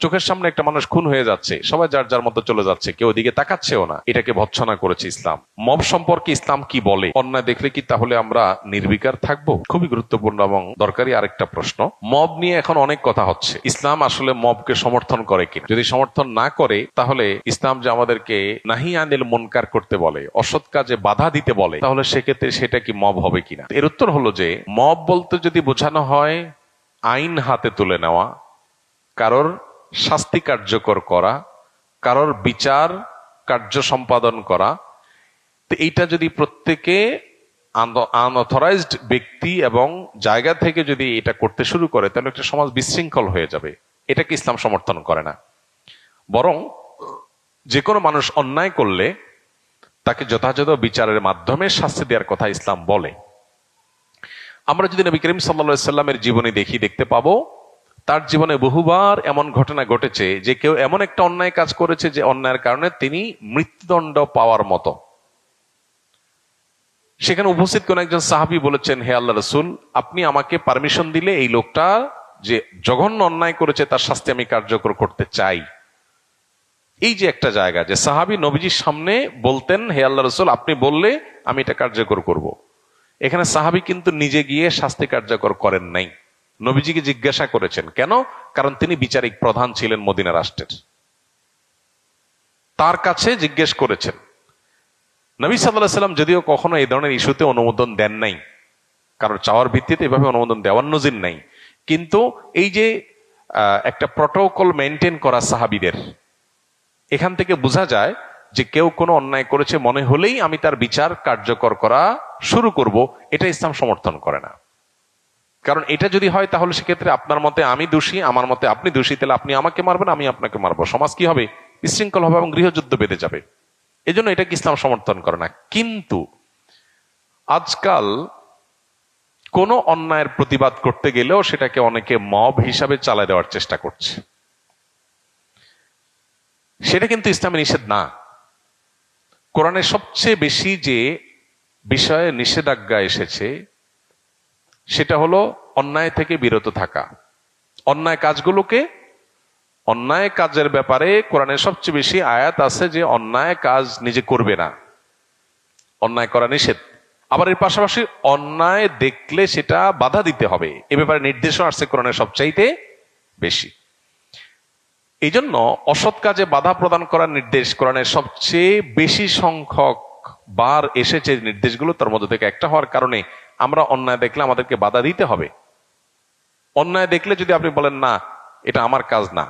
চোখের সামনে একটা মানুষ খুন হয়ে যাচ্ছে, সবাই যার যার মতো চলে যাচ্ছে, কেউ ওদিকে তাকাচ্ছেও না, এটাকে ভৎসনা করেছে ইসলাম। মব সম্পর্কে ইসলাম কি বলে? অন্যায় দেখলে কি তাহলে আমরা নির্বিকার থাকবো? খুবই গুরুত্বপূর্ণ এবং দরকারি আরেকটা প্রশ্ন। মব নিয়ে এখন অনেক কথা হচ্ছে, ইসলাম আসলে মবকে সমর্থন করে কিনা। যদি সমর্থন না করে তাহলে ইসলাম যে আমাদেরকে নাহি আনিল মুনকার করতে বলে, অসৎ কাজে বাধা দিতে বলে, তাহলে সেক্ষেত্রে সেটা কি মব হবে কিনা? এর উত্তর হলো যে মব বলতে যদি বোঝানো হয় আইন হাতে তুলে নেওয়া, কারোর শাস্তি কার্যকর করা, কারোর বিচার কার্য সম্পাদন করা, তো এইটা যদি প্রত্যেকে আনঅথরাইজড ব্যক্তি এবং জায়গা থেকে যদি এটা করতে শুরু করে, তাহলে একটা সমাজ বিশৃঙ্খল হয়ে যাবে। এটাকে ইসলাম সমর্থন করে না। বরং যে কোনো মানুষ অন্যায় করলে তাকে যথাযথ বিচারের মাধ্যমে শাস্তি দেওয়ার কথা ইসলাম বলে। আমরা যদি নবী করিম সাল্লাল্লাহু সাল্লামের জীবনী দেখতে পাবো তার জীবনে বহুবার এমন ঘটনা ঘটেছে যে কেউ এমন একটা অন্যায় কাজ করেছে যে অন্যায়ের কারণে তিনি মৃত্যুদণ্ড পাওয়ার মতো। সেখানে উপস্থিত কোন একজন সাহাবী বলেছেন, হে আল্লাহ রাসূল, আপনি আমাকে পারমিশন দিলে এই লোকটা যে জঘন্য অন্যায় করেছে তার শাস্তি আমি কার্যকর করতে চাই। এই যে একটা জায়গা যে সাহাবী নবীজির সামনে বলতেন, হে আল্লাহ রাসূল, আপনি বললে আমি এটা কার্যকর করব। এখানে সাহাবী কিন্তু নিজে গিয়ে শাস্তি কার্যকর করেন নাই, নবীজিকে জিজ্ঞাসা করেছেন। কেন? কারণ তিনি বিচারিক প্রধান ছিলেন মদিনা রাষ্ট্রের, তার কাছে জিজ্ঞেস করেছেন। নবী সাল্লাল্লাহু আলাইহি সাল্লাম যদিও কখনো এই ধরনের ইস্যুতে অনুমোদন দেন নাই, কারণ চাওয়ার ভিত্তিতে এভাবে অনুমোদন দেওয়ার নজির নাই, কিন্তু এই যে একটা প্রটোকল মেনটেন করা সাহাবীদের, এখান থেকে বোঝা যায় যে কেউ কোনো অন্যায় করেছে মনে হলেই আমি তার বিচার কার্যকর করা শুরু করব, এটা ইসলাম সমর্থন করে না। কারণ এটা যদি হয় তাহলে সেক্ষেত্রে আপনার মতে আমি দোষী, আমার মতে আপনি দোষী, তাহলে আপনি আমাকে মারবেন, আমি আপনাকে মারবো, সমাজ কি হবে? বিশৃঙ্খল হবে এবং গৃহযুদ্ধ বেঁধে যাবে। এজন্য এটাকে ইসলাম সমর্থন করে না। কিন্তু আজকাল কোন অন্যায়ের প্রতিবাদ করতে গেলেও সেটাকে অনেকে মব হিসাবে চালায় দেওয়ার চেষ্টা করছে। সেটা কিন্তু ইসলামে নিষেধ না। কোরআনে সবচেয়ে বেশি যে বিষয়ে নিষেধাজ্ঞা এসেছে সেটা হলো অন্যায় থেকে বিরত থাকা। অন্যায় কাজগুলোকে, অন্যায় কাজের ব্যাপারে কোরআনের সবচেয়ে বেশি আয়াত আছে যে অন্যায় কাজ নিজে করবে না, অন্যায় করা নিষেধ। আবার এর পাশাপাশি অন্যায় দেখলে সেটা বাধা দিতে হবে, এ ব্যাপারে নির্দেশও আসছে কোরআনের সবচাইতে বেশি। এই জন্য অসৎ কাজে বাধা প্রদান করার নির্দেশ কোরআনের সবচেয়ে বেশি সংখ্যক বার এসেছে। নির্দেশগুলো তার মধ্যে থেকে একটা হওয়ার কারণে আমরা অন্যায় দেখলে আমাদেরকে বাধা দিতে হবে। অন্যায় দেখলে যদি আপনি বলেন না এটা আমার কাজ না,